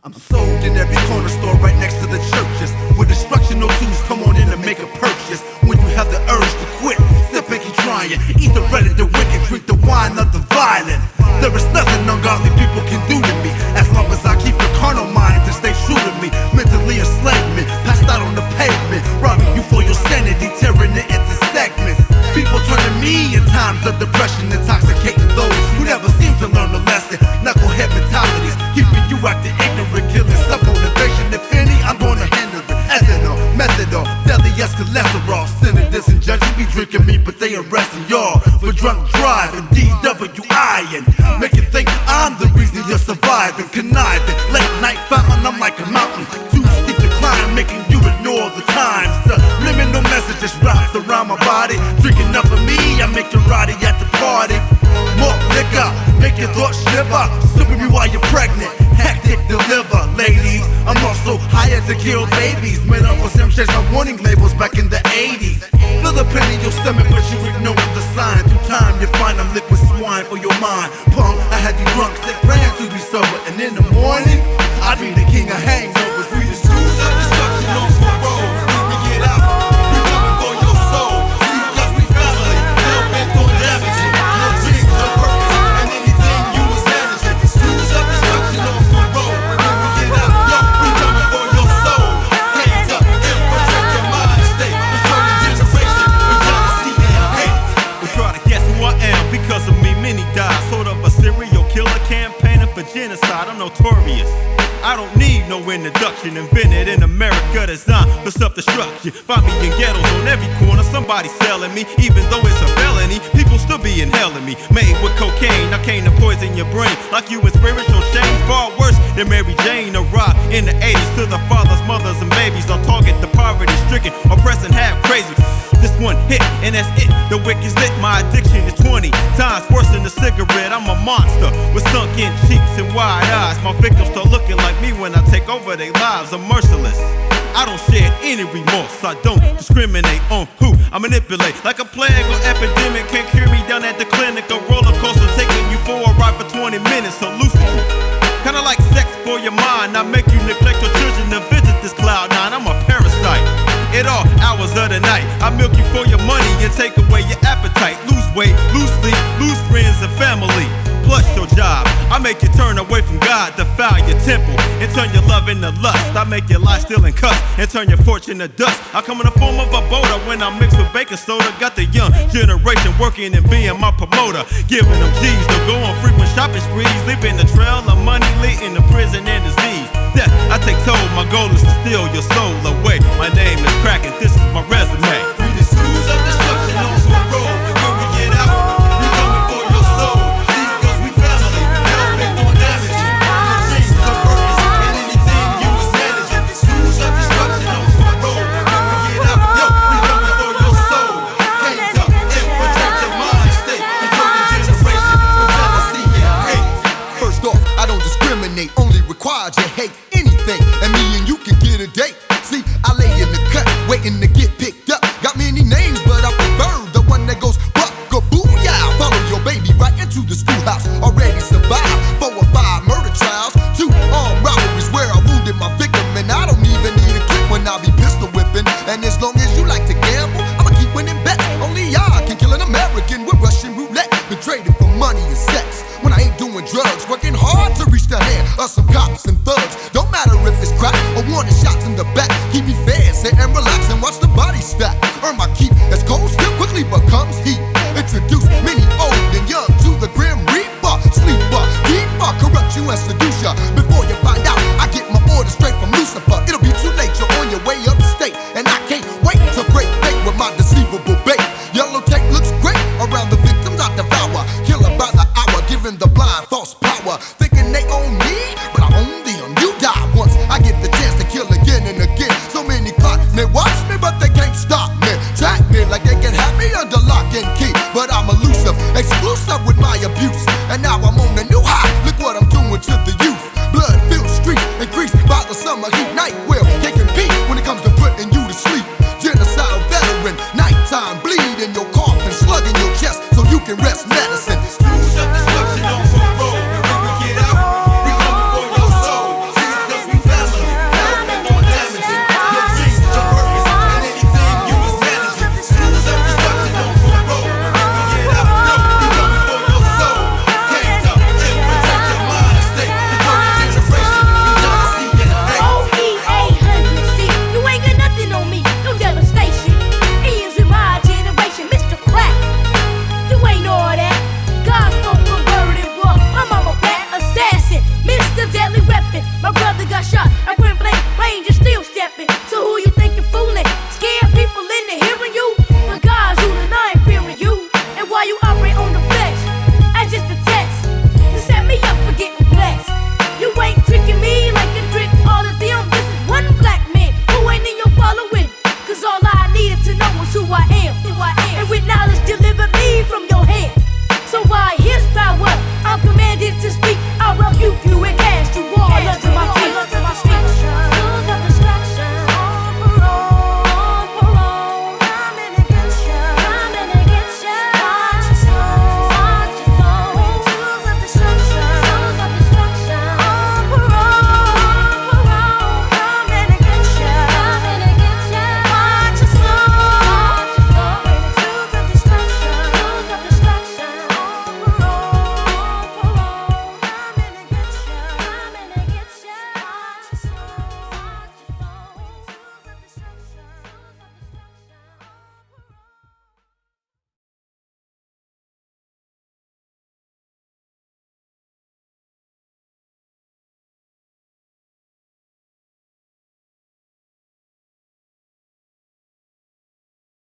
I'm sold in every corner store right next to the churches, with instructional tools. Come on in and make a purchase. When you have the urge to quit, step and keep trying. Eat the bread of the wicked, drink the wine of the violent. There is nothing ungodly people can do to me, as long as I keep the carnal mind to stay true to me. Mentally enslavement, passed out on the pavement, robbing you for your sanity, tearing it into segments. People turn to me in times of depression, intoxicating those who never seem to learn the lesson. Knucklehead mentalities, keeping you acting ignorant, killing self-motivation. If any, I'm gonna handle it. Ethanol, methadone, deadly as cholesterol. Senators and judges be drinking me, but they arresting y'all for drunk driving, DWI-ing. Make you think I'm the reason you're surviving. Conniving, late night fountain, I'm like a mountain, too steep to climb, making you ignore the times. Subliminal messages wrapped around my body. Drinking up of me, I make you rowdy at the party. More liquor, make your thoughts shiver. Sipping me while you're pregnant, hectic deliver. Ladies, I'm also hired to kill babies. Man, Uncle Sam changed my warning labels back in the 80s. Feel the pain in your stomach, but you ignore the sign. Through time, you find I'm liquid swine for your mind. Punk, I had you drunk, sick, praying to be sober. And in the morning, I'd be the king of hangovers. We the schools of destruction on the road. We get out, we coming for your soul. See, cause we family, hell bent on damaging your dreams, your purpose, and anything you was managing. Schools of destruction on the road. We get out, yo, we coming for your soul. Hands up and protect your mind state. Destroying generation with jealousy and hate. They try to guess who I am. Because of me, many died. Sort of a serial killer campaigning for genocide. I'm notorious. I don't need no introduction. Invented in America, designed for self-destruction. Find me in ghettos on every corner, somebody selling me. Even though it's a felony, people still be inhaling me. Made with cocaine, I came to poison your brain. Like you in spiritual chains, far worse than Mary Jane. Arrived in the 80s to the fathers, mothers, and babies. On target, the poverty-stricken, oppressing half crazy. This one hit, and that's it. The wick is lit, my addiction is 20 times worse than a cigarette. I'm a monster with sunken cheeks and wide eyes. My victims start looking like me when I take over their lives. I'm merciless. I don't shed any remorse. I don't discriminate on who I manipulate. Like a plague or epidemic, can't cure me down at the clinic. A roller coaster taking you for a ride for 20 minutes. Hallucinate. Kinda like sex for your mind. I make you neglect your children to visit this cloud nine. I'm a parasite. At all hours of the night, I milk you for your money and take away your appetite. Lose weight, lose sleep, lose friends and family. Plus your job, I make you turn away from God, defile your temple, and turn your love into lust. I make your life steal and cuss, and turn your fortune to dust. I come in the form of a boulder when I mix with baking soda. Got the young generation working and being my promoter, giving them G's to go on frequent shopping sprees, leaving a trail of money leading to prison and disease. Death, I take toll, my goal is to steal your soul away. My name is Crack and this is my resume. We the schools of destruction on the road. When we get out, we coming for your soul. See, cause we family, hell bent on damaging your dreams, your purpose, and anything you was managing. Schools of destruction on the road. When we get out, yo, we coming for your soul. Hands up and protect your mind state. Destroying generation with jealousy and hate. First off, I don't discriminate, only require you hate anything, and me and you can get a date. See, I lay in the cut, waiting to get picked up. Got many names, but I prefer the one that goes buck-a-boo-yow. Follow your baby right into the schoolhouse. Already survived 4 or 5 murder trials, 2 armed robberies where I wounded my victim, and I don't even need a clip when I be pistol whipping. And as long as you like to gamble, I'ma keep winning bets. Only I can kill an American with Russian roulette. Been traded for money and sex when I ain't doing drugs, working hard to reach the hand of some cops and thugs. Don't matter if it's crack or warning shots in the back. Keep me fair, sit and relax and watch the body stack. Earn my keep as cold still quickly becomes heat. Introduce many old and young to the grim reaper. Sleeper, keeper, corrupt you and seduce ya. Before you find out, I get my orders straight from Lucifer. It'll be too late, you're on your way upstate, and I can't wait to break bait with my deceivable bait. Yellow tape looks great around the victims I devour. Killer by the hour, giving the blind false power. Thinking they own me, but I own them. You die once, I get the chance to kill again and again. So many caught me, watch me, but they can't stop me. Track me like they can have me under lock and key. But I'm elusive, exclusive with my abuse. And now I'm on a new high, look what I'm doing to the youth. Blood-filled streets, increased by the summer heat. Night will can't compete when it comes to putting you to sleep. Genocidal veteran, nighttime bleed in your coffin, slug in your chest so you can rest medicine.